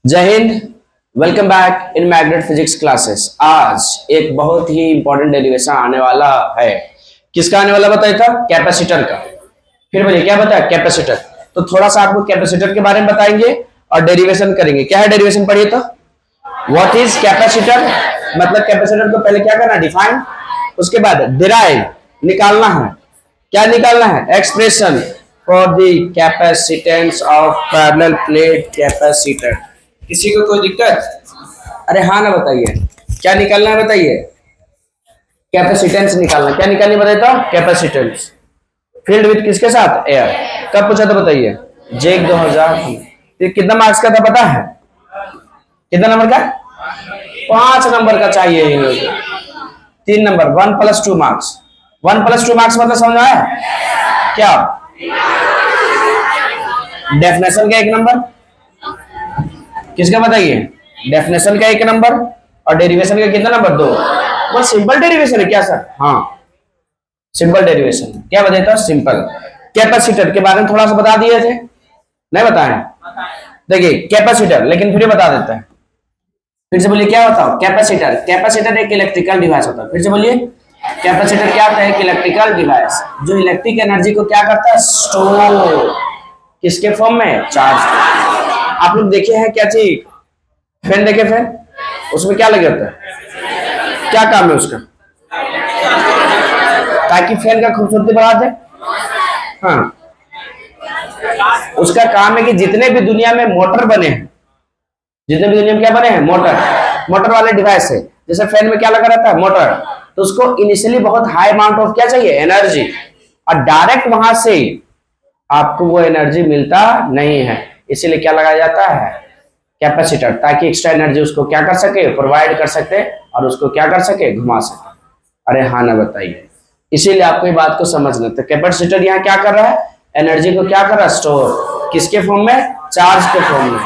जय Hind. Welcome back in magnet physics classes. आज एक बहुत ही इंपॉर्टेंट डेरिवेशन आने वाला है। किसका आने वाला बताया था? कैपेसिटर का। फिर बोलिए क्या बताया? कैपेसिटर। तो थोड़ा सा आपको कैपेसिटर के बारे में बताएंगे और डेरिवेशन करेंगे। क्या है डेरिवेशन? पढ़िए तो। What is capacitor? मतलब कैपेसिटर को पहले क्या करना? डिफाइन। उसके बाद डिराइव, निकालना है। क्या निकालना है? Expression for the capacitance of parallel plate capacitor. किसी को कोई दिक्कत? अरे हाँ ना, बताइए क्या निकालना है, बताइए। कैपेसिटेंस निकालना। क्या निकालनी बताइए तो? कैपेसिटेंस फील्ड विथ किसके साथ? एयर। कब पूछा था बताइए? जेक 2000। ये कितना मार्क्स का था पता है? कितना नंबर का? 5 नंबर का चाहिए इन्होंने। 3 नंबर, 1+2 मार्क्स। 1+2 मार्क्स मतलब समझ में आया क्या? डेफिनेशन का 1 नंबर। किसका बताइए? डेफिनेशन का 1 नंबर और डेरिवेशन का कितना नंबर? 2। बस सिंपल डेरिवेशन है क्या सर? हाँ, सिंपल डेरिवेशन। क्या बताता? सिंपल। कैपेसिटर के बारे में थोड़ा सा बता दिए थे, नहीं बताए? देखिए कैपेसिटर, लेकिन फिर बता देते हैं। फिर से बोलिए क्या बताओ? कैपेसिटर। कैपेसिटर एक इलेक्ट्रिकल डिवाइस होता है। फिर से बोलिए, कैपेसिटर क्या होता है? एक इलेक्ट्रिकल डिवाइस जो इलेक्ट्रिक एनर्जी को क्या करता है? स्टोर। किसके फॉर्म में? चार्ज। आप लोग देखे हैं क्या चीज? फैन देखे? फैन उसमें क्या लगे होता है? क्या काम है उसका? ताकि फैन का खूबसूरती बढ़ा दे। हाँ, उसका काम है कि जितने भी दुनिया में मोटर बने हैं, जितने भी दुनिया में क्या बने हैं? मोटर। मोटर वाले डिवाइस है। जैसे फैन में क्या लगा रहता है? मोटर। तो उसको इनिशियली बहुत हाई अमाउंट ऑफ क्या चाहिए? एनर्जी। और डायरेक्ट वहां से आपको वो एनर्जी मिलता नहीं है, इसीलिए क्या लगाया जाता है? कैपेसिटर, ताकि एक्स्ट्रा एनर्जी उसको क्या कर सके? प्रोवाइड कर सके और उसको क्या कर सके? घुमा सके। अरे हाँ ना, बताइए। इसीलिए आपको ये बात को समझना। तो कैपेसिटर यहाँ क्या कर रहा है? एनर्जी को क्या कर रहा है? स्टोर। किसके फॉर्म में? चार्ज के फॉर्म में।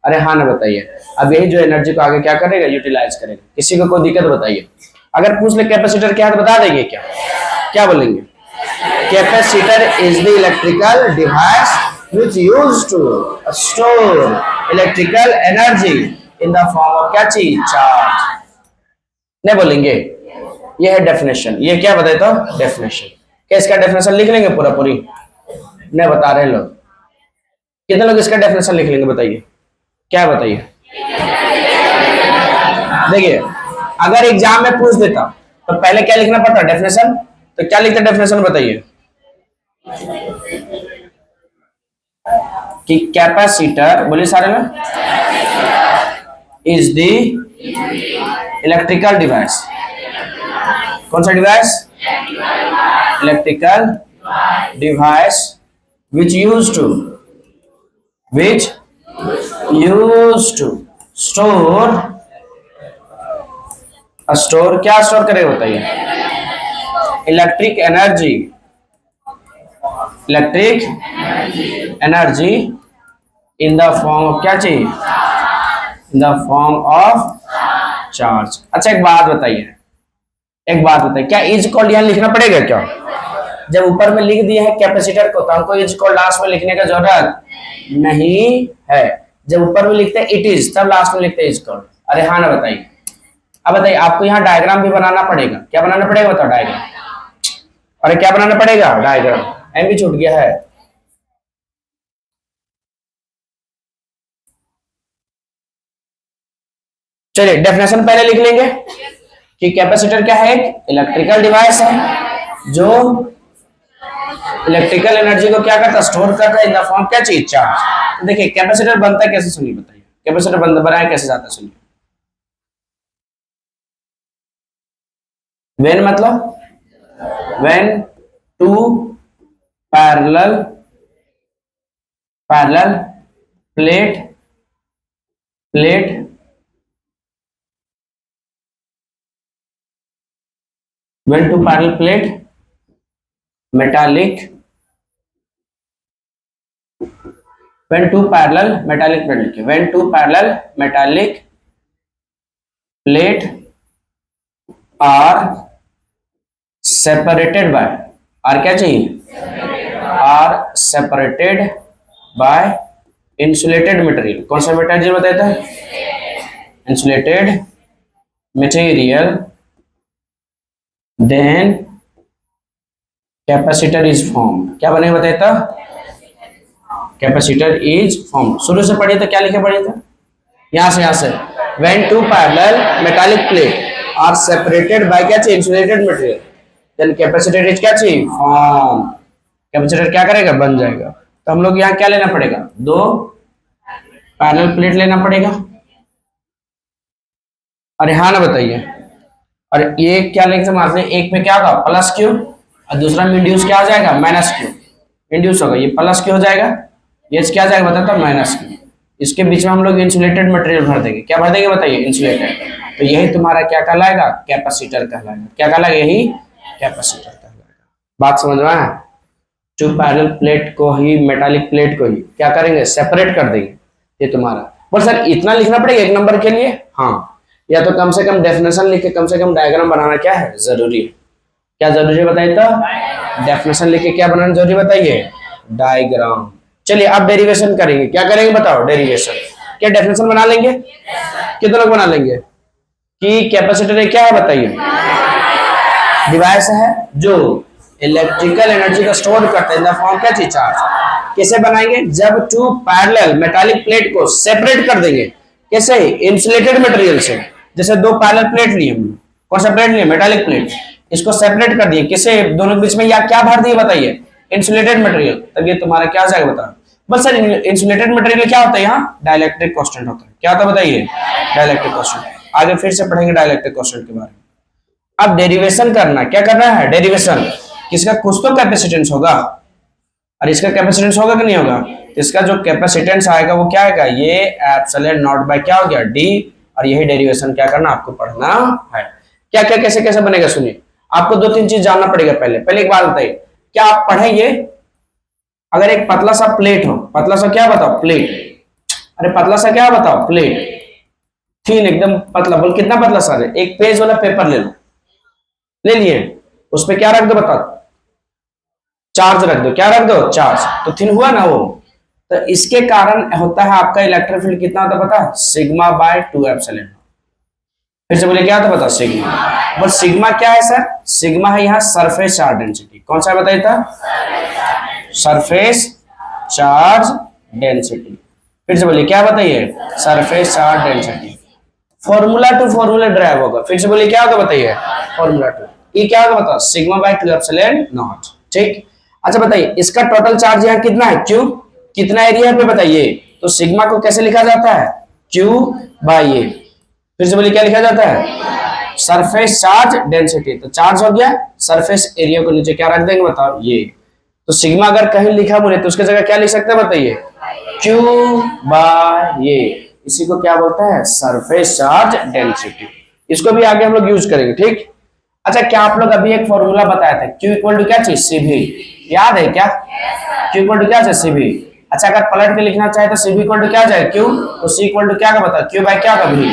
अरे हाँ ना, बताइए। अब यही जो एनर्जी को आगे क्या करेगा? यूटिलाइज करेगा। किसी को कोई दिक्कत बताइए? अगर पूछ ले कैपेसिटर क्या है तो बता देंगे क्या? क्या बोलेंगे? Capacitor is the electrical device which used to store electrical energy in the form of क्या चीज? चार्ज। नहीं बोलेंगे? ये है डेफिनेशन। ये क्या बताए तो? डेफिनेशन। क्या इसका डेफिनेशन लिख लेंगे पूरा पूरी? नहीं बता रहे लोग। कितने लोग इसका डेफिनेशन लिख लेंगे बताइए? क्या बताइए? देखिए, अगर एग्जाम में पूछ देता तो पहले क्या लिखना पड़ता? डेफिनेशन। तो क्या लिखते डेफिनेशन बताइए? कि कैपेसिटर, बोलिए सारे में, इज द इलेक्ट्रिकल डिवाइस। कौन सा device? Electrical device which used to which used to store store. क्या स्टोर करेगा बताइए? Electric energy. Electric energy in the form of क्या चाहिए? In the form of charge. अच्छा एक बात बताइए, एक बात बताइए, क्या इज कॉल्ड यहाँ लिखना पड़ेगा क्या? जब ऊपर में लिख दिए है कैपेसिटर को, तो हमको इज कॉल्ड लास्ट में लिखने का जरूरत नहीं है। जब ऊपर में लिखते हैं इट इज, तब लास्ट में लिखते हैं इज कॉल्ड। अरे हाँ ना, बताइए। अब बताइए, आपको यहाँ डायग्राम भी बनाना पड़ेगा। क्या बनाना पड़ेगा बताओ? डायग्राम। अरे क्या बनाना पड़ेगा? डायग्राम। एम भी छूट गया है। चलिए डेफिनेशन पहले लिख लेंगे कि कैपेसिटर क्या है? एक इलेक्ट्रिकल डिवाइस है जो इलेक्ट्रिकल एनर्जी को क्या करता है? स्टोर करता है इन द फॉर्म क्या चीज? चार्ज। देखिए कैपेसिटर बनता है कैसे, सुनिए बताइए। कैपेसिटर बनाया कैसे जाता है, सुनिए। वेन मतलब when two parallel parallel plate plate when two parallel plate metallic when two parallel metallic plate when two parallel metallic plate are separated by, are क्या चाहिए? are separated by insulated material, कौन सा material बताया था? Insulated material, then capacitor is form, क्या बनेगा बताया था? Capacitor is form. शुरू से पढ़िए तो क्या लिखे पढ़िए था? यहां से when two parallel metallic plate are separated by क्या चाहिए? Insulated material, then capacitor is क्या चाहिए? फॉर्म। कैपेसिटर क्या करेगा? बन जाएगा। तो हम लोग यहाँ क्या लेना पड़ेगा? दो पैरेलल प्लेट लेना पड़ेगा। अरे हाँ ना बताइए। और ये क्या लेंगे समझते हैं, एक पे क्या होगा? प्लस क्यू, और दूसरा में इंड्यूस क्या आ जाएगा? Minus Q. इंड्यूस होगा, ये प्लस क्यू हो जाएगा, ये क्या आ जाएगा बताता? Minus Q. इसके बीच में हम लोग इंसुलेटेड मटेरियल भर देंगे। क्या भर देंगे बताइए? इंसुलेटेड। तो यही तुम्हारा क्या कहलाएगा? कैपेसिटर कहलाएगा। क्या कहलाएगा? यही कैपेसिटर कहलाएगा। बात समझ में आया? टू पैरेलल प्लेट को ही, मेटालिक प्लेट को ही क्या करेंगे? सेपरेट कर देंगे। ये तुम्हारा, पर सर इतना लिखना पड़ेगा एक नंबर के लिए? हाँ, या तो कम से कम डेफिनेशन लिख के कम से कम डायग्राम बनाना क्या है? जरूरी है। क्या जरूरी है बताइए तो? डेफिनेशन लिख के क्या बनाना जरूरी बताइए? डायग्राम। चलिए अब डेरिवेशन करेंगे। क्या करेंगे बताओ? डेरिवेशन। क्या डेफिनेशन बना लेंगे? कितने लोग बना लेंगे? कि कैपेसिटर क्या है बताइए? डिवाइस है जो इलेक्ट्रिकल एनर्जी को स्टोर करते हैं इन द फॉर्म क्या चीज? चार्ज। कैसे बनाएंगे? जब टू पैरेलल मेटालिक प्लेट को सेपरेट कर देंगे। कैसे? इंसुलेटेड मटेरियल से। जैसे दो पैरेलल प्लेट लिए हम, कौन सा प्लेट लिए? Metallic plate. इसको सेपरेट कर दिए, किसे? दोनों के बीच में या क्या भर दिए बताइए? Insulated material. तब ये तुम्हारा क्या हो जाएगा बताओ? बस सर इंसुलेटेड मटेरियल क्या होता है? यहाँ डाइलेक्ट्रिक कांस्टेंट होता है। क्या होता है बताइए? Dielectric constant. आगे फिर से पढ़ेंगे डाइलेक्ट्रिक कांस्टेंट के बारे में। अब डेरिवेशन करना, क्या करना है? डेरिवेशन। किसका? कुछ तो कैपेसिटेंस होगा, और इसका कैपेसिटेंस होगा कि नहीं होगा? इसका जो कैपेसिटेंस आएगा वो क्या आएगा? ये एप्सिलॉन नॉट बाय क्या हो गया? डी। और यही डेरिवेशन क्या करना आपको पढ़ना है। क्या क्या कैसे कैसे बनेगा सुनिए। आपको दो तीन चीज जानना पड़ेगा। पहले एक बात बताइए, क्या आप पढ़ेंगे? अगर एक पतला सा प्लेट हो, पतला सा क्या बताओ? प्लेट। अरे पतला सा क्या बताओ? प्लेट। थीन एकदम पतला, बोल कितना पतला सा है? एक पेज वाला पेपर ले लो, ले लिए, उस पर क्या रख दो बताओ? चार्ज रख दो। क्या रख दो? चार्ज। तो थिन हुआ ना वो। तो इसके कारण होता है आपका इलेक्ट्रिक फील्ड कितना होता है पता है? Sigma by 2 epsilon. फिर से बोले क्या होता पता? सिग्मा। बट सिग्मा क्या है सर? सिग्मा है यहाँ सरफेस चार्ज डेंसिटी। कौन सा बताइए था? Surface charge density. फिर से बोलिए क्या बताइए? Surface charge density. Formula two formula derive होगा। फिर से बोलिए क्या होगा बताइए? Formula two. ये क्या होगा बताओ? Sigma by 2 epsilon naught. ठीक। अच्छा बताइए, इसका टोटल चार्ज यहाँ कितना है? क्यू। कितना एरिया पे बताइए? तो सिग्मा को कैसे लिखा जाता है? क्यू बाय ए। फिर से बोलिए क्या लिखा जाता है? Surface charge density. तो चार्ज हो गया, सरफेस एरिया को नीचे क्या रख देंगे बताओ? ये। तो सिग्मा अगर कहीं लिखा बोले तो उसकी जगह क्या लिख सकते हैं बताइए? क्यू बाय ए। इसी को क्या बोलता है? Surface charge density. इसको भी आगे हम लोग यूज करेंगे। ठीक। अच्छा, क्या आप लोग अभी एक फॉर्मूला बताया था? Q इक्वल टू क्या चीज? सीवी। याद है क्या? Q इक्वल टू क्या है? सीवी। अच्छा, अगर पलट के लिखना चाहे तो सीवी इक्वल टू क्या जाए? Q। तो C इक्वल टू क्या का बता? Q बाय क्या का? V।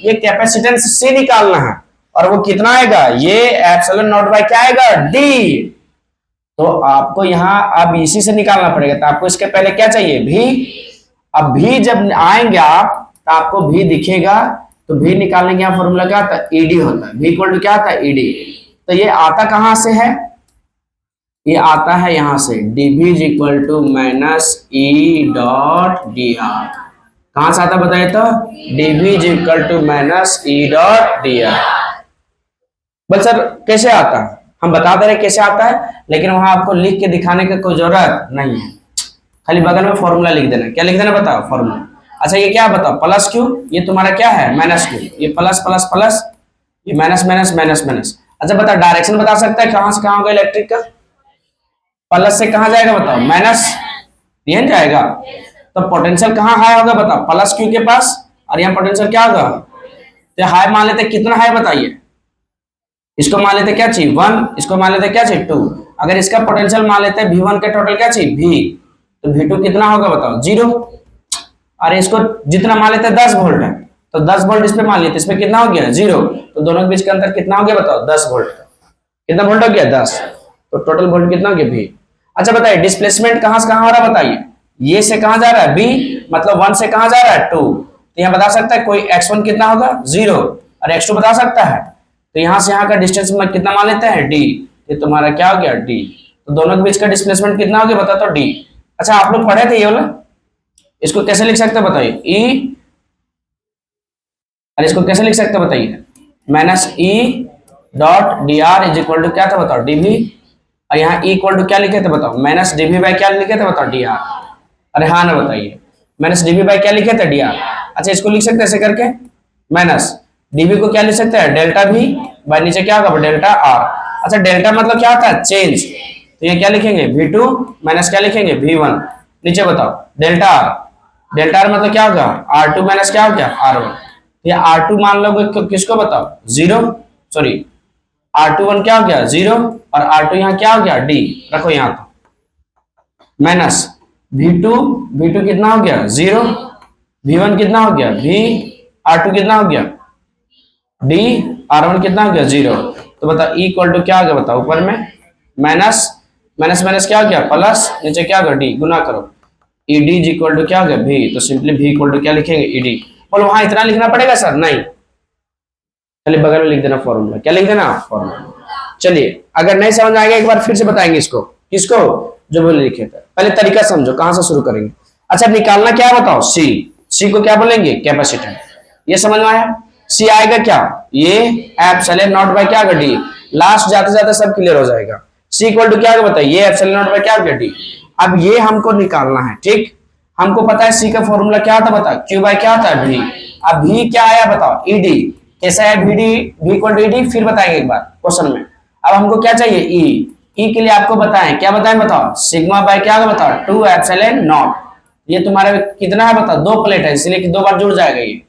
ये कैपेसिटेंस C निकालना है, और वो कितना आएगा? ये एप्सिलॉन नॉट बाय क्या आएगा? D। तो आपको यहाँ अब इसी से निकालना पड़ेगा। तो आपको इसके पहले क्या चाहिए? V। अब V जब आएंगे आप तो आपको V दिखेगा, तो V निकालने का फॉर्मूला क्या था? ईडी होता है। V इक्वल टू क्या था? ईडी। तो ये आता कहां से है? ये आता है यहां से, dV is equal to minus E dot D R. कहां से आता बताइए तो? dV is equal to minus E dot D R. बस सर कैसे आता है? हम बता दे रहे कैसे आता है, लेकिन वहां आपको लिख के दिखाने की कोई जरूरत नहीं है। खाली बगल में फॉर्मूला लिख देना। क्या लिख देना बताओ? फॉर्मूला। अच्छा, ये क्या बताओ? Plus Q. ये तुम्हारा क्या है? Minus Q. ये प्लस प्लस प्लस, ये माइनस माइनस माइनस माइनस। अच्छा बताओ, डायरेक्शन बता सकता है कहां से कहां होगा इलेक्ट्रिक का? प्लस से कहां जाएगा बताओ? माइनस ये जाएगा। तो पोटेंशियल कहां हाई होगा बताओ? प्लस क्यू के पास। और यहाँ पोटेंशियल क्या होगा? तो हाई मान लेते, कितना हाई बताइए? इसको मान लेते क्या चाहिए? 1। इसको मान लेते क्या चाहिए? 2। अगर इसका पोटेंशियल मान लेते V1 के टोटल क्या चाहिए? V। तो V2 कितना होगा बताओ? 0। अरे इसको जितना मान लेते 10 वोल्ट है, तो 10 वोल्ट इस पे मान लेते, इसमें कितना हो गया? 0। तो दोनों के बीच का अंतर कितना हो गया बताओ? 10 वोल्ट। कितना वोल्ट हो गया? 10। तो टोटल वोल्ट कितना हो गया? V। अच्छा बताइए, डिस्प्लेसमेंट कहां से कहां हो रहा बताइए? ये से कहां जा रहा है, बी, मतलब 1 से कहां जा रहा है, 2। तो यहाँ बता सकता है कोई x1 कितना होगा, 0, और x2 बता सकता है। तो यहां से यहां का डिस्टेंस में कितना मान लेते हैं, d। ये तुम्हारा क्या हो गया, d। तो दोनों के बीच का डिस्प्लेसमेंट कितना हो गया, बता तो d। अच्छा आप लोग पढ़े थे ये वाला, इसको कैसे लिख सकते हैं बताइए, e, और इसको कैसे लिख सकते हैं बताइए, minus e dot D R is equal to क्या था बताओ, dv। और यहाँ e इक्वल टू क्या लिखे थे बताओ, माइनस dv बाय क्या लिखे थे बताओ, dr। अरे हाँ ना बताइए, माइनस dv बाय क्या लिखे थे, dr। अच्छा इसको लिख सकते हैं ऐसे करके, माइनस dv को क्या लिख सकते हैं, डेल्टा v बाय नीचे क्या होगा, डेल्टा r। अच्छा डेल्टा मतलब क्या होता है, चेंज। तो ये क्या लिखेंगे, v2 माइनस क्या लिखेंगे, v1। नीचे बताओ डेल्टा r, डेल्टा r मतलब क्या होगा, r2 माइनस क्या हो गया, r1। ये R2 मान लोगे किसको बताओ, 0, सॉरी R21 क्या हो गया, 0, और R2 यहाँ क्या हो गया, D। रखो यहाँ तो माइनस V2, V2 कितना हो गया, 0, V1 कितना हो गया, V, R2 कितना हो गया, D, R1 कितना हो गया, 0। तो बताओ E इक्वल टू क्या हो गया बताओ, ऊपर में माइनस माइनस माइनस क्या हो गया, प्लस, नीचे क्या होगा, D, गुना करो, ED इज इक्वल टू क्या हो गया, V। तो सिंपली V इक्वल टू क्या लिखेंगे, ED। और वहां इतना लिखना पड़ेगा सर, नहीं, चलिए बगल में लिख देना फॉर्मूला, क्या लिख देना, फॉर्मूला। चलिए अगर नहीं समझ आएगा एक बार फिर से बताएंगे इसको, किसको, जो बोले लिखे थे। पहले तरीका समझो, कहां से शुरू करेंगे। अच्छा निकालना क्या बताओ, सी, सी को क्या बोलेंगे, कैपेसिटेंस। ये समझ में आया, सी आएगा क्या, ये एप्सिलॉन नॉट बाय क्या, डी। लास्ट जाते जाते सब क्लियर हो जाएगा। सी इक्वल टू क्या बताइए, ये एप्सिलॉन नॉट बाय क्या, डी। अब ये हमको निकालना है, ठीक। हमको पता है सी का फॉर्मूला क्या था, बता, क्यू बाय क्या होता है, भी। अब भी क्या आया बताओ, ईडी। कैसा है बीडी, भी इक्वल टू ईडी, फिर बताएंगे एक बार क्वेश्चन में। अब हमको क्या चाहिए, ई, ई के लिए आपको बताएं, क्या बताएं बताओ, सिग्मा बाय क्या होगा बताओ, 2 एप्सिलॉन नॉट। ये तुम्हारे कितना है बताओ, 2 प्लेट है इसलिए कि 2 बार जुड़ जाएगा ये,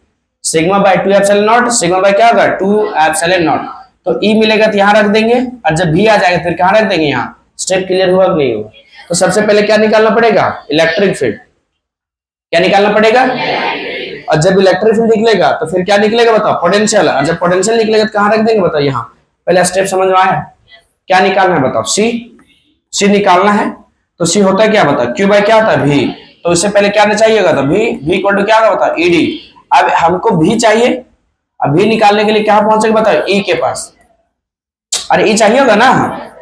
sigma by 2 epsilon not, sigma bye क्या होगा, 2 एप्सिलॉन नॉट। तो ई मिलेगा तो यहाँ रख देंगे, और जब भी आ जाएगा फिर कहाँ रख देंगे, यहाँ। स्टेप क्लियर हुआ कि नहीं हुआ। तो सबसे पहले क्या निकालना पड़ेगा, इलेक्ट्रिक फील्ड। क्या निकालना पड़ेगा, और जब इलेक्ट्रिक फील्ड निकलेगा तो फिर क्या निकलेगा बताओ, पोटेंशियल। और जब पोटेंशियल निकलेगा तो कहां रख देंगे बताओ, यहाँ। पहले स्टेप समझ में आया, क्या निकालना है बताओ, सी, सी निकालना है। तो सी होता है क्या बताओ, क्यू बाय क्या होता है, भी। तो इससे पहले क्या चाहिएगा, तो भी, भी इक्वल टू क्या होगा बताओ, ईडी। अब हमको भी चाहिए, अब भी निकालने के लिए क्या पहुंचेगा बताओ, ई के पास। अरे ई चाहिए होगा ना,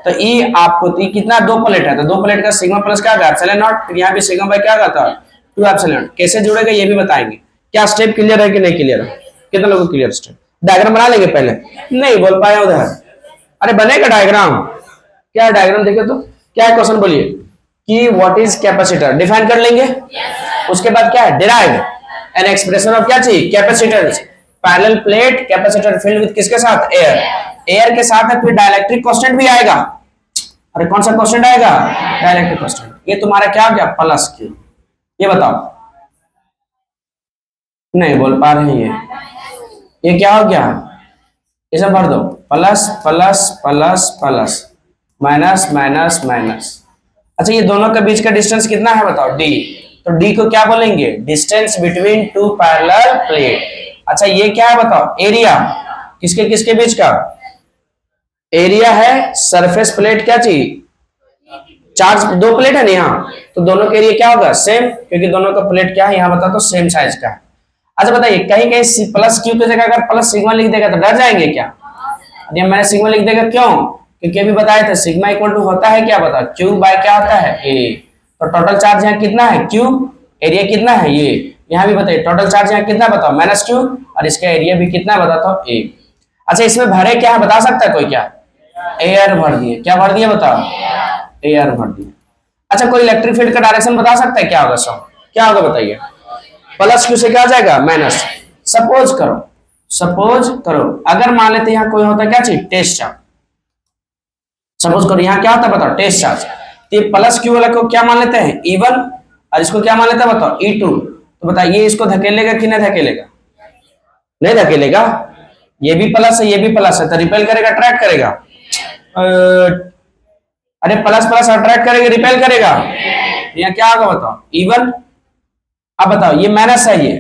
तो ई आपको, तो कितना, 2 प्लेट है, तो 2 प्लेट का सिग्मा प्लस क्या होगा, एप्सिलॉन नॉट। फिर यहाँ भी सिग्मा बाय क्या होगा, 2 एप्सिलॉन। कैसे जुड़ेगा ये भी बताएंगे। क्या स्टेप क्लियर है कि नहीं क्लियर है, कितने लोगों को क्लियर स्टेप। डायग्राम बना लेंगे पहले, नहीं बोल पाए उधर। अरे बनेगा डायग्राम, क्या डायग्राम देखे तो क्या है, क्वेश्चन बोलिए कि व्हाट इज कैपेसिटर, डिफाइन कर लेंगे। उसके बाद क्या है, डिराइव एन एक्सप्रेशन ऑफ क्या चाहिए, capacitance. Parallel plate capacitor field with किसके साथ, एयर, एयर के साथ है। फिर डाइलेक्ट्रिक कांस्टेंट भी आएगा। अरे कौन सा कांस्टेंट आएगा, डाइलेक्ट्रिक कांस्टेंट। ये तुम्हारा क्या हो गया, प्लस क्यू। ये बताओ, नहीं बोल पा रहे हैं ये क्या हो गया, इसे भर दो, plus plus plus plus, minus minus minus. अच्छा ये दोनों के बीच का डिस्टेंस कितना है बताओ, डी। तो डी को क्या बोलेंगे, डिस्टेंस बिटवीन 2 पैरेलल प्लेट। अच्छा ये क्या है बताओ, एरिया, किसके किसके बीच का, एरिया है सरफेस प्लेट क्या चाहिए, चार्ज 2 प्लेट है ना यहाँ, तो दोनों का एरिया क्या होगा, सेम, क्योंकि दोनों का प्लेट क्या है यहाँ बता तो सेम साइज का है। अच्छा बताइए कहीं कहीं प्लस क्यू की जगह अगर प्लस सिग्मा लिख देगा तो डर जाएंगे क्या, अरे मैंने सिग्मा लिख देगा क्यों, क्योंकि अभी बताया था सिग्मा इक्वल टू होता है क्या बता, क्यू बाय क्या होता है, ए। तो टोटल चार्ज यहाँ कितना है, क्यू, एरिया कितना है ये, यहाँ भी बताइए टोटल चार्ज यहाँ कितना बताओ, माइनस क्यू, और इसका एरिया भी कितना बताता हूँ, ए। अच्छा इसमें भरे क्या है बता सकता है कोई, क्या एयर भर दिए, क्या भर दिए बताओ, एयर भर दिए। अच्छा कोई इलेक्ट्रिक फील्ड का डायरेक्शन बता सकता है क्या होगा, सब क्या होगा बताइए, प्लस क्यू से क्या आ जाएगा माइनस। सपोज करो अगर मान लेते यहाँ कोई होता है क्या चीज, टेस्ट चार्ज। सपोज करो यहाँ क्या होता है बताओ, टेस्ट चार्ज। तो ये प्लस क्यू वाला को क्या मान लेते हैं, E1, और इसको क्या मान लेते हैं बताओ, E2। तो बताइए इसको धकेलेगा कि नहीं धकेलेगा, नहीं धकेलेगा, ये भी प्लस है ये भी प्लस है, तो रिपेल करेगा अट्रैक्ट करेगा, अरे प्लस प्लस अट्रैक्ट करेगा रिपेल करेगा, यहाँ क्या होगा बताओ, E1। अब बताओ ये माइनस है ये,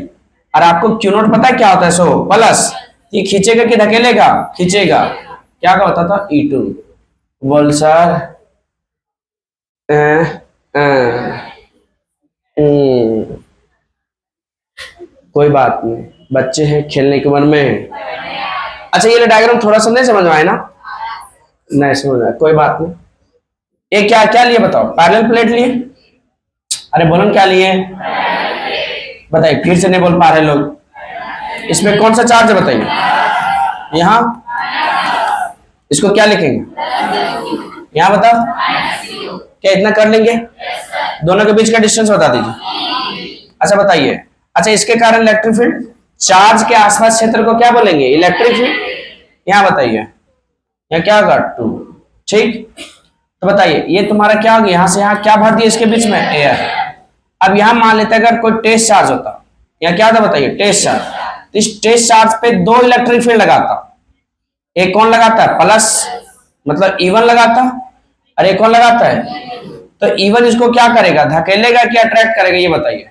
और आपको क्यू नोट पता है क्या होता है, सो प्लस, ये खींचेगा कि धकेलेगा, खींचेगा, क्या का होता था, E2। बोल सर कोई बात नहीं, बच्चे हैं, खेलने की उम्र में हैं। अच्छा ये डायग्राम थोड़ा सा नहीं समझ में आया ना? नहीं समझ आया, कोई बात नहीं। ये क्या क्या लिए बताओ? पैरेलल प्लेट लिए? अरे बोलो क्या लिए? बताइए, फिर से नहीं बोल पा रहे लोग। इसमें कौन सा चार्ज है बताइए? यहाँ इसको क्या लिखेंगे? यहाँ बताओ, क्या इतना कर लेंगे? दोनों के बीच का डिस्टेंस बता दीजिए। अच्छा बताइए, अच्छा इसके कारण इलेक्ट्रिक फील्ड, चार्ज के आसपास क्षेत्र को क्या बोलेंगे? Electric field. यहाँ बताइए, यहाँ क्या होगा? 2। ठीक, तो बताइए ये तुम्हारा क्या होगा? यहाँ से यहाँ क्या भर दिया इसके बीच में? एयर। अब यहाँ मान लेते हैं अगर कोई टेस्ट चार्ज होता, यहाँ क्या था बताइए? Test charge. तो इस टेस्ट चार्ज पे 2 इलेक्ट्रिक फील्ड लगाता, एक कौन लगाता है? प्लस, मतलब E1 लगाता, और एक कौन लगाता है? तो E1 इसको क्या करेगा? धकेलेगा कि अट्रैक्ट करेगा? ये बताइए।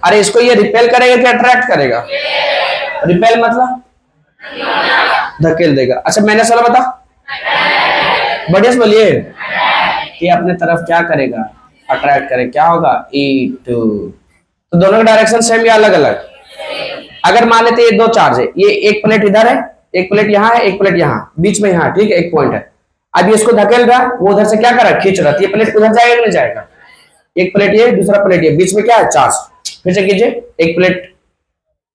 अरे इसको ये रिपेल करेगा कि अट्रैक्ट करेगा? रिपेल मतलब धकेल देगा। अच्छा मैंने वाला बता, बढ़िया से बोलिए। ये अपने तरफ क्या करेगा? अट्रैक्ट करेगा। क्या होगा? E2। तो दोनों का डायरेक्शन सेम या अलग अलग? अगर मान लेते ये 2 चार्ज है, ये एक प्लेट इधर है, एक प्लेट यहाँ है, एक प्लेट यहाँ, बीच में यहाँ, ठीक है, एक पॉइंट है। अब ये इसको धकेल रहा, वो उधर से क्या कर रहा? खींच रहा। ये प्लेट उधर जाएगा कि नहीं जाएगा? एक प्लेट ये, दूसरा प्लेट ये, बीच में क्या है? चार्ज। फिर से कीजिए, एक प्लेट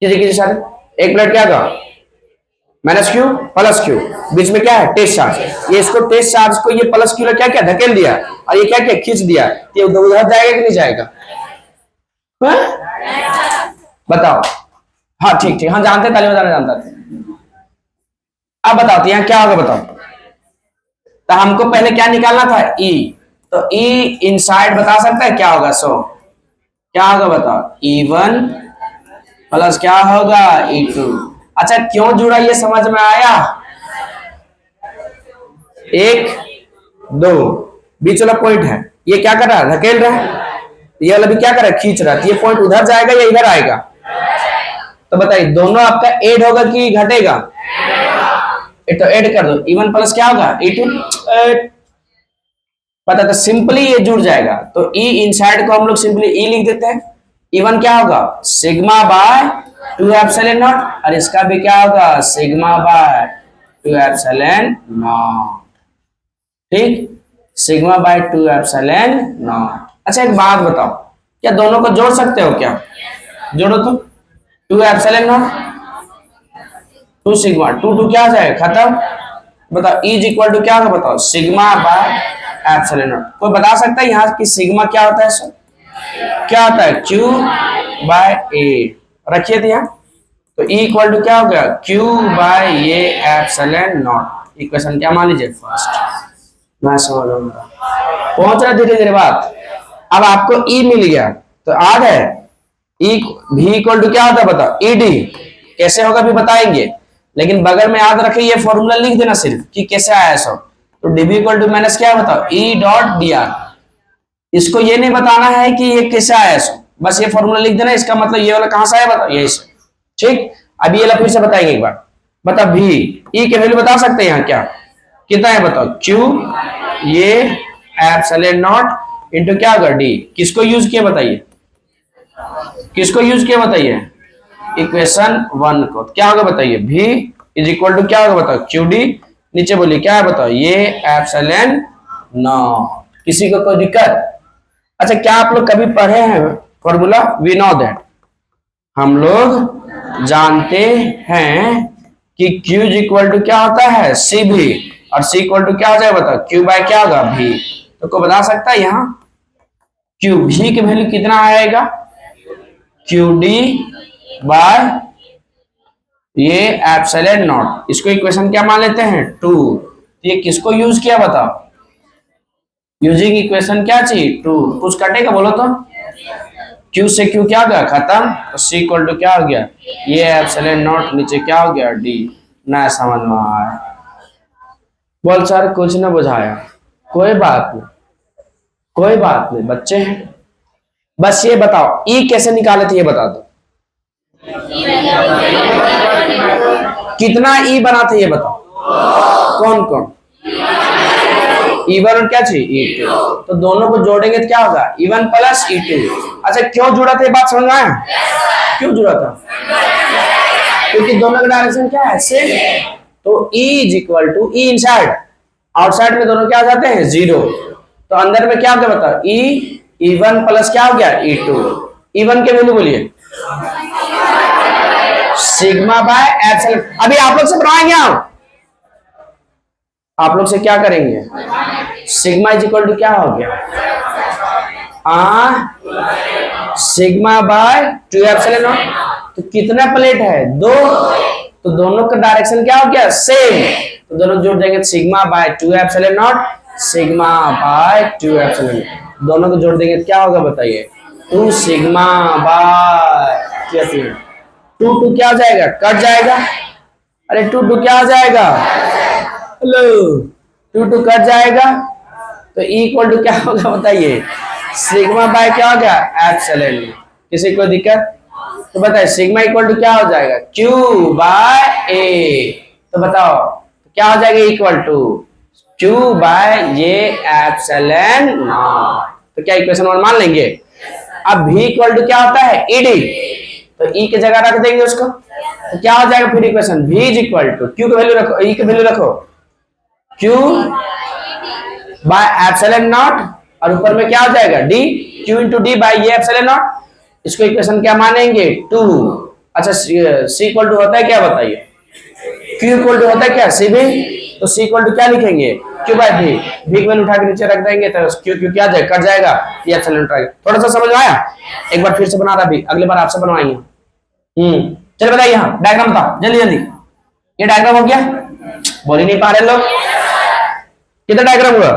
कीजिए, कीजिए सारे। एक प्लेट क्या होगा? -Q + Q, बीच में क्या है? Test charge. ये इसको टेस्ट चार्ज को ये +Q क्या क्या धकेल दिया, और ये क्या क्या खींच दिया। ये उधर जाएगा कि नहीं जाएगा? बताओ। हाँ ठीक ठीक, हाँ जानते, ताली बजाना जानता थे। अब बताओ यहाँ क्या होगा? बताओ। तो हमको पहले क्या निकालना था? E। तो E इनसाइड बता सकता है क्या होगा? सो क्या होगा बताओ? E1 प्लस क्या होगा? E2। अच्छा क्यों जुड़ा ये समझ में आया? 1 2 बीच वाला पॉइंट है, ये क्या कर रहा है? धकेल रहा है। ये वाला भी क्या कर रहा है? खींच रहा है। ये पॉइंट उधर जाएगा या इधर आएगा? तो बताइए दोनों आपका ऐड होगा कि घटेगा? तो ऐड कर दो, E1 प्लस क्या होगा? E2। पता तो सिंपली ये जुड़ जाएगा। तो E इनसाइड को हम लोग सिंपली E लिख देते हैं। E1 क्या होगा? सिग्मा बाय 2 एप्सिलॉन नॉट, और इसका भी क्या होगा? Sigma by 2 epsilon naught. ठीक, सिग्मा बाय 2 एप्सिलॉन नॉट। अच्छा एक बात बताओ, क्या दोनों को जोड़ सकते हो? क्या जोड़ो तो, 2 एप्सिलॉन नॉट 2 सिग्मा, 2 क्या आ जाएगा? खत्म। बताओ E इज इक्वल टू क्या होगा? बताओ, सिग्मा बाय एप्सिलॉन नॉट। कोई बता सकता है यहाँ की सिग्मा क्या होता है? सर क्या होता है? Q by A। रखिए थे यहाँ। तो E इक्वल टू क्या हो गया? Q by A epsilon naught. Equation क्या मान लीजिए? फर्स्ट। मैं समझ रहा हूँ, पहुंच रहा धीरे धीरे बात। अब आपको E मिल गया, तो याद है E V इक्वल टू क्या होता है? बताओ, ED। कैसे होगा भी बताएंगे, लेकिन बगल में याद रखिए ये फॉर्मूला लिख देना सिर्फ कि कैसे आया सब। तो dV इक्वल टू माइनस क्या बताओ? E dot dr। इसको ये नहीं बताना है कि ये कैसे आया सो, बस ये फॉर्मूला लिख देना। इसका मतलब ये वाला कहां से आया बताओ? यही से। ठीक, अब ये फिर से बताएंगे एक बार। बता V E के वैल्यू बता सकते हैं यहाँ क्या कितना है? बताओ, Q ये एप्सिलॉन नॉट इनटू क्या होगा? D। किसको यूज किया बताइए? किसको यूज किया बताइए? इक्वेशन 1 को। क्या होगा बताइए? V इज इक्वल टू क्या होगा? बताओ, QD। नीचे बोलिए क्या है? बताओ, ये एप्सिलॉन नॉट। किसी को कोई दिक्कत? अच्छा क्या आप लोग कभी पढ़े हैं फॉर्मूला? वी नो दैट, हम लोग जानते हैं कि Q इज इक्वल टू क्या होता है? CV, और C इक्वल टू क्या हो जाएगा? बताओ, Q बाय क्या होगा? V। तो कोई बता सकता है यहाँ Q V की वैल्यू कितना आएगा? QD बाय ये एप्सिलॉन नॉट। इसको इक्वेशन क्या मान लेते हैं? 2। ये किसको यूज किया बताओ? यूजिंग इक्वेशन क्या चाहिए? 2। कुछ कटेगा बोलो तो? Q से Q क्या गया? खत्म। तो C इक्वल टू क्या हो गया? ये एप्सिलॉन नॉट, नीचे क्या हो गया? D। ना समझ में आया? बोल सर कुछ ना बुझाया। कोई बात नहीं, कोई बात नहीं, बच्चे हैं। बस ये बताओ E कैसे निकाले थे ये बता दो। कितना E बना था ये बताओ। कौन कौन? E1 और क्या चाहिए E2, तो दोनों को जोड़ेंगे तो क्या होगा E1 प्लस E2। अच्छा क्यों जुड़ा था ये बात समझ में आया? क्यों जुड़ा था? क्योंकि दोनों का डायरेक्शन क्या है सेम। तो E is equal to E inside, outside में दोनों क्या हो जाते हैं जीरो, तो अंदर में क्या हो गया बताओ E1 प्लस क्या हो गया E2। E1 के वैल्यू बोलिए सिग्मा बाय एप्सिलॉन। अभी आप लोग से बनाएंगे, आप लोग से क्या करेंगे, सिग्मा इज इक्वल टू क्या हो गया सिग्मा बाय 2 एप्सिलॉन नॉट। तो कितना प्लेट है दो, तो दोनों का डायरेक्शन क्या हो गया सेम, तो दोनों जोड़ देंगे sigma by 2 epsilon not sigma by 2 epsilon, दोनों को जोड़ देंगे क्या होगा बताइए 2 सिग्मा बाय 2 एप्सिलॉन। 2 2 क्या हो जाएगा कट जाएगा, अरे 2 2 क्या हो जाएगा, हेलो 2 2 कट जाएगा, तो E इक्वल टू क्या होगा बताइए सिग्मा बाय क्या हो गया एप्सिलॉन। किसी को दिक्कत तो बताइए सिग्मा इक्वल टू क्या हो जाएगा Q बाय A, तो बताओ क्या हो जाएगा इक्वल टू Q बाय ये एप्सिलॉन नॉट। तो क्या इक्वेशन 1 मान लेंगे। अब V इक्वल टू क्या होता है ED, तो E की जगह रख देंगे उसको, तो क्या हो जाएगा फिर equation V is equal to Q की वैल्यू रखो E की वैल्यू रखो Q बाय एप्सिलॉन नॉट, और ऊपर में क्या हो जाएगा D Q into D by ये एप्सिलॉन नॉट। इसको इक्वेशन क्या मानेंगे 2। अच्छा C इक्वल टू होता है क्या बताइए, Q इक्वल टू होता है क्या C भी, तो C इक्वल टू क्या लिखेंगे Q बाय V, V की वैल्यू उठा के नीचे रख देंगे तो Q क्या जाए कट जाएगा, ये एप्सिलॉन उठाएगा। थोड़ा सा समझ में आया, एक बार फिर से बना रहा भी, अगली बार आपसे बनवाएंगे। चलिए बताइए यहाँ डायग्राम बताओ जल्दी जल्दी, ये डायग्राम हो गया, बोल ही नहीं पा रहे लोग, कितना डायग्राम हुआ,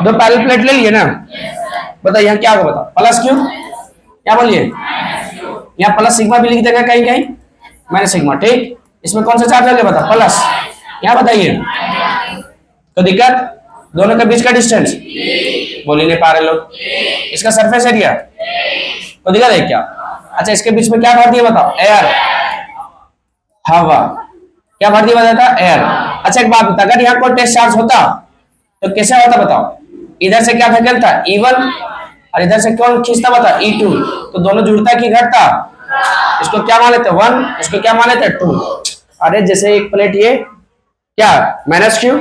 2 पैरेलल प्लेट ले लिए ना, बताइए यहाँ क्या होगा बताओ प्लस Q, क्या बोलिए यहाँ प्लस सिग्मा भी लिख देगा कहीं कहीं माइनस सिग्मा, ठीक, इसमें कौन सा चार्ज हो गया बता प्लस, यहाँ बताइए तो दिक्कत, दोनों के बीच का डिस्टेंस बोल ही नहीं पा रहे लोग, इसका सरफेस एरिया तो दिक्कत है क्या। अच्छा इसके बीच में क्या भर दिया बताओ एयर, हवा, क्या भर दिया बताता एयर। अच्छा एक बात बता, अगर यहाँ कोई टेस्ट चार्ज होता तो कैसे होता बताओ, इधर से क्या धकेलता E1 और इधर से कौन खींचता बता E2, तो दोनों जुड़ता कि घटता, इसको क्या मान लेते 1, इसको क्या मान लेते 2। अरे जैसे एक प्लेट ये क्या माइनस Q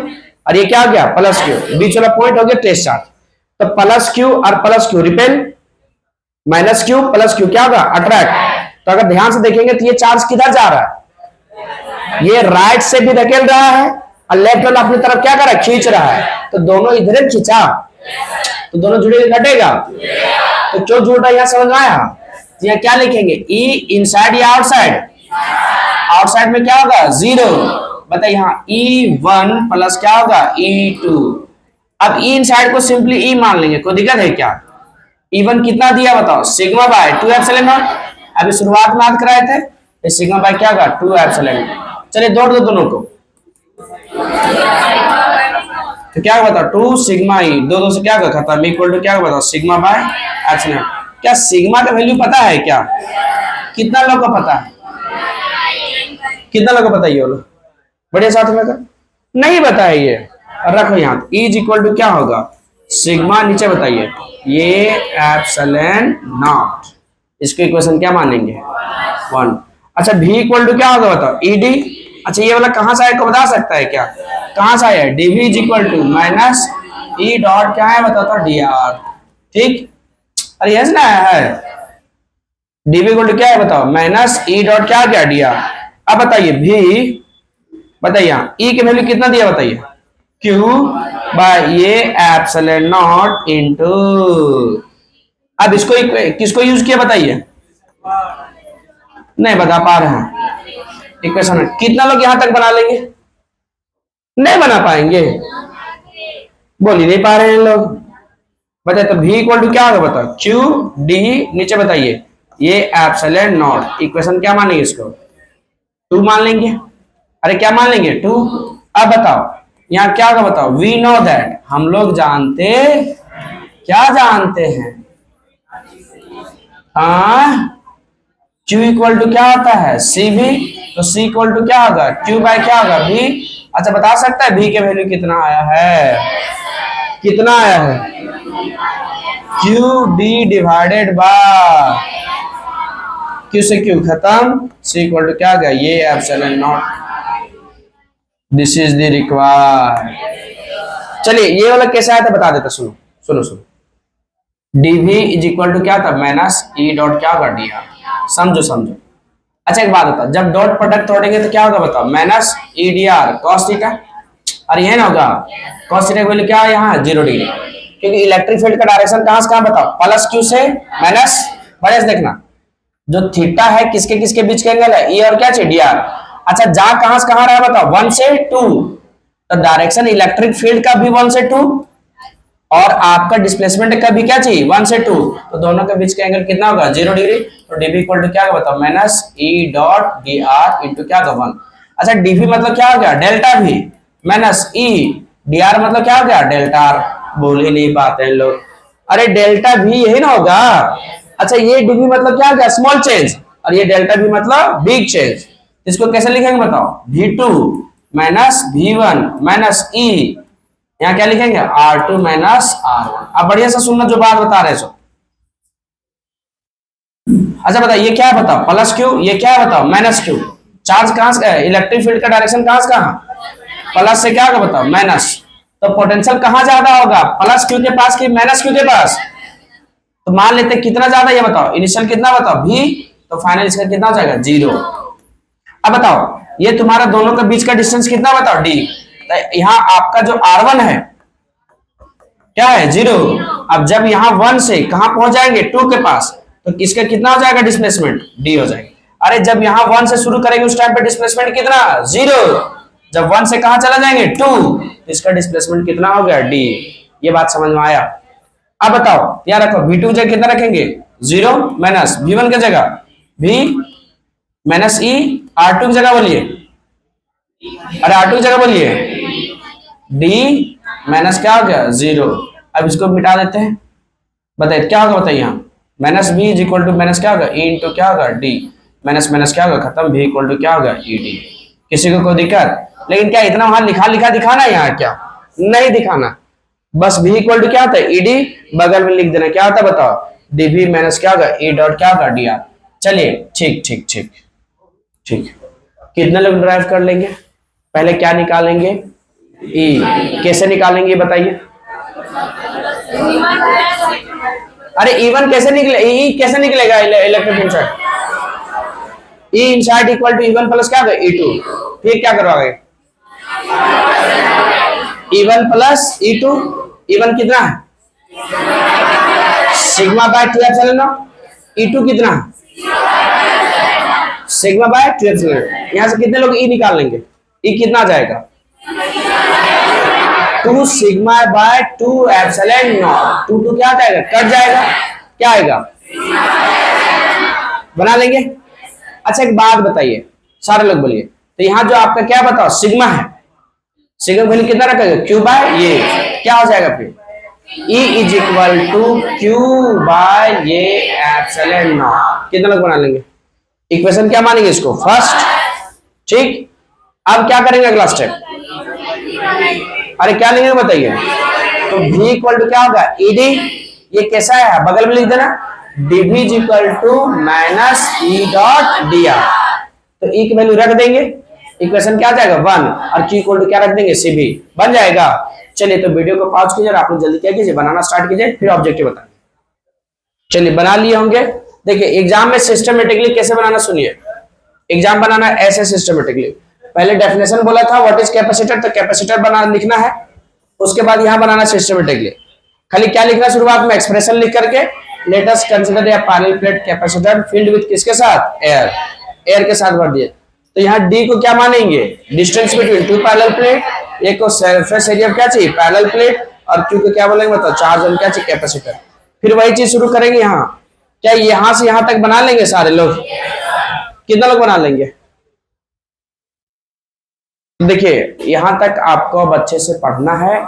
और ये क्या हो गया प्लस Q, बीच वाला पॉइंट हो गया टेस्ट चार्ज, तो प्लस Q और plus Q repel, minus Q plus Q क्या होगा अट्रैक्ट। तो अगर ध्यान से देखेंगे तो ये चार्ज किधर जा रहा है, ये राइट से भी धकेल रहा है और लेफ्ट वाला अपनी तरफ क्या कर रहा है खींच रहा है, तो दोनों इधर खींचा तो दोनों जुड़े घटेगा, तो क्यों जुड़ रहा है यहाँ समझ में आया। तो यहाँ क्या लिखेंगे E इनसाइड या आउटसाइड, आउटसाइड में क्या होगा 0, बताइए यहाँ E1 प्लस क्या होगा E2। अब E इनसाइड को सिंपली E मान लेंगे, कोई दिक्कत है क्या, E1 कितना दिया बताओ सिग्मा बाय 2 एप्सिलॉन नॉट, अभी शुरुआत में याद कराए थे, तो सिग्मा बाय क्या होगा 2 एप्सिलॉन। चलिए जोड़ दो दोनों को, तो क्या बताओ 2 सिग्मा E, दो दो से क्या होगा खत्म, इक्वल टू क्या बताओ सिग्मा बाय एप्सिलॉन। क्या सिग्मा का वैल्यू पता है क्या, कितना लोग को पता है, कितना लोग को पता है, बढ़िया साथ में नहीं बताया ये, रखो यहाँ E इज इक्वल टू क्या होगा सिग्मा, नीचे बताइए ये एप्सिलॉन नॉट, इसको इक्वेशन क्या मानेंगे 1। अच्छा V इक्वल टू क्या होगा बताओ ED। अच्छा ये वाला कहां से आया को बता सकता है क्या, कहां से आया है, dV is equal to minus E dot क्या है बताओ तो dr, ठीक, अरे यस ना है, dV इक्वल टू क्या है बताओ माइनस E डॉट क्या गया dr। अब बताइए V, बताइए E की वैल्यू कितना दिया बताइए Q बाय ये एप्सिलॉन नॉट इनटू, अब इसको किसको यूज किया बताइए, नहीं बता पा रहे हैं इक्वेशन, कितना लोग यहां तक बना लेंगे, नहीं बना पाएंगे, बोल ही नहीं पा रहे हैं लोग, बताइए तो V इक्वल टू क्या होगा बताओ Q D, नीचे बताइए ये एप्सिलॉन नॉट, इक्वेशन क्या मानेंगे इसको 2 मान लेंगे, अरे क्या मान लेंगे 2। अब बताओ यहाँ क्या होगा बताओ वी नो दैट, हम लोग जानते क्या जानते हैं Q इक्वल टू क्या होता है CV, तो C इक्वल टू क्या होगा Q बाय क्या होगा V। अच्छा बता सकता है V के वैल्यू कितना आया है, कितना आया है, Q D divided by Q से क्यू खत्म, सी इक्वल टू क्या आ गया, ये epsilon not. This is the required. चलिए ये वाला कैसे आया था बता देता, सुनो सुनो सुनो। dv इज इक्वल टू क्या था, माइनस ई डॉट क्या होगा डी आर। समझो समझो। अच्छा एक बात बताओ, जब डॉट प्रोडक्ट तोड़ेंगे तो क्या होगा बताओ, minus E D R cos theta, और ये ना होगा कॉस थीटा की वैल्यू क्या है यहाँ 0 डिग्री, क्योंकि इलेक्ट्रिक फील्ड का डायरेक्शन कहां से कहां बताओ, प्लस क्यू से माइनस, बड़े से देखना जो थीटा है किसके किसके बीच का एंगल है, ई और क्या चाहिए डी आर। अच्छा जा कहां से कहां रहा बताओ, 1 से 2, तो डायरेक्शन इलेक्ट्रिक फील्ड का भी 1 से 2 और आपका डिस्प्लेसमेंट का भी क्या चाहिए 1 से 2, तो दोनों के बीच का एंगल कितना होगा 0 डिग्री। तो डीवी इक्वल टू क्या होगा बताओ, minus E dot D are into क्या होगा 1। अच्छा डीवी मतलब क्या हो गया डेल्टा भी माइनस ई, डी आर मतलब क्या हो गया डेल्टा आर। बोल ही नहीं पाते हैं लोग, अरे डेल्टा भी यही ना होगा। अच्छा ये डीवी मतलब क्या हो गया स्मॉल चेंज, और ये डेल्टा भी मतलब बिग चेंज। इसको कैसे लिखेंगे बताओ, V2 माइनस V1 माइनस ई, यहाँ क्या लिखेंगे R2 माइनस R1। अब बढ़िया से सुनना जो बात बता रहे सो। अच्छा बताओ ये क्या है बताओ, प्लस क्यू, ये क्या है बताओ माइनस क्यू। चार्ज कहां से, इलेक्ट्रिक फील्ड का डायरेक्शन कहां से कहां, प्लस से क्या होगा बताओ माइनस, तो पोटेंशियल कहां ज्यादा होगा प्लस क्यू के पास कि माइनस क्यू के पास। तो मान लेते हैं कितना ज्यादा, ये बताओ इनिशियल कितना बताओ V, तो फाइनल इसका कितना हो जाएगा 0। अब बताओ ये तुम्हारा दोनों के बीच का डिस्टेंस कितना बताओ D, यहाँ आपका जो R1 है क्या है 0। अब जब यहाँ 1 से कहां पहुंच जाएंगे 2 के पास, तो किसका कितना हो जाएगा डिस्प्लेसमेंट D हो जाएगा। अरे जब यहाँ 1 से शुरू करेंगे उस टाइम पे डिस्प्लेसमेंट कितना 0, जब 1 से कहां चला जाएंगे 2, तो इसका डिस्प्लेसमेंट कितना हो गया D। ये बात समझ में आया। अब बताओ यार रखो V2 जगह कितना रखेंगे 0 माइनस V1 की जगह V माइनस ई, R2 की जगह बोलिए, अरे R2 की जगह बोलिए D माइनस क्या हो गया 0। अब इसको मिटा देते हैं, बताइए क्या होगा बताइए, यहाँ minus B is equal to minus क्या होगा ई इंटू क्या होगा डी, माइनस माइनस क्या होगा खत्म, भी इक्वल टू क्या होगा ई डी। किसी को कोई दिक्कत, लेकिन क्या इतना वहां लिखा लिखा दिखाना है, यहाँ क्या नहीं दिखाना, बस भी इक्वल टू क्या होता है ई डी, बगल में लिख देना क्या होता है बताओ डी भी माइनस क्या होगा ई डॉट क्या होगा डी आर। चलिए ठीक ठीक ठीक ठीक, कितने लोग ड्राइव कर लेंगे, पहले क्या निकालेंगे ई, कैसे निकालेंगे बताइए। अरे E1 कैसे निकले, ई कैसे निकलेगा electric inside, E inside equal to E1 plus क्या होगा E2, फिर क्या करवाओगे E1 प्लस E2, E1 कितना है sigma by 2 epsilon not, E2 कितना है सिग्मा बाय 2 एप्सिलॉन। यहां से कितने लोग ई निकाल लेंगे, ई कितना आ जाएगा 2 सिग्मा बाय 2 एप्सिलॉन नॉट, 2 क्या आ जाएगा कट जाएगा, क्या आएगा बना लेंगे। अच्छा एक बात बताइए सारे लोग बोलिए, तो यहाँ जो आपका क्या बताओ सिग्मा है, सिग्मा वैल्यू कितना रखेगा क्यू बाय ये, क्या हो जाएगा फिर E is equal to Q by ये एप्सिलॉन नॉट। कितने लोग बना लेंगे, इक्वेशन क्या मानेंगे इसको फर्स्ट, ठीक। अब क्या करेंगे अगला स्टेप, अरे क्या लेंगे बताइए, तो v इक्वल टू क्या होगा ed, ये कैसा है बगल में लिख देना dv is equal to minus E dot D R. तो e की वैल्यू रख देंगे, इक्वेशन क्या आ जाएगा 1, और q इक्वल टू क्या रख देंगे cv, बन जाएगा। चलिए तो वीडियो को पॉज कीजिए और आप लोग जल्दी क्या कीजिए बनाना स्टार्ट कीजिए, फिर ऑब्जेक्टिव बताएंगे। चलिए बना लिए होंगे, देखिए एग्जाम में सिस्टमेटिकली कैसे बनाना सुनिए, एग्जाम बनाना ऐसे सिस्टमेटिकली, पहले डेफिनेशन बोला था व्हाट इज कैपेसिटर, तो कैपेसिटर बना लिखना है, उसके बाद यहां बनाना सिस्टमेटिकली, खाली क्या लिखना शुरुआत में एक्सप्रेशन लिख करके, let us consider a parallel plate capacitor field with किसके साथ एयर, एयर के साथ भर दिए। तो यहाँ डी को क्या मानेंगे distance between two parallel plate, एक को सरफेस एरिया क्या चाहिए पैरेलल प्लेट, और क्यू को क्या बोलेंगे बताओ चार्ज ऑन क्या चाहिए कैपेसिटर। फिर वही चीज शुरू करेंगे यहाँ, क्या यहां से यहां तक बना लेंगे सारे लोग, कितना लोग बना लेंगे। देखिए यहां तक आपको अब अच्छे से पढ़ना है,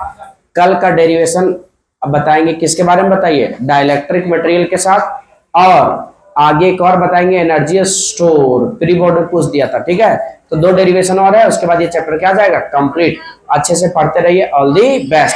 कल का डेरिवेशन अब बताएंगे किसके बारे में बताइए डाइलेक्ट्रिक मटेरियल के साथ, और आगे एक और बताएंगे एनर्जी स्टोर, प्री बोर्ड में पूछ दिया था, ठीक है। तो 2 डेरिवेशन और है, उसके बाद ये चैप्टर क्या जाएगा कंप्लीट। अच्छे से पढ़ते रहिए, ऑल दी बेस्ट।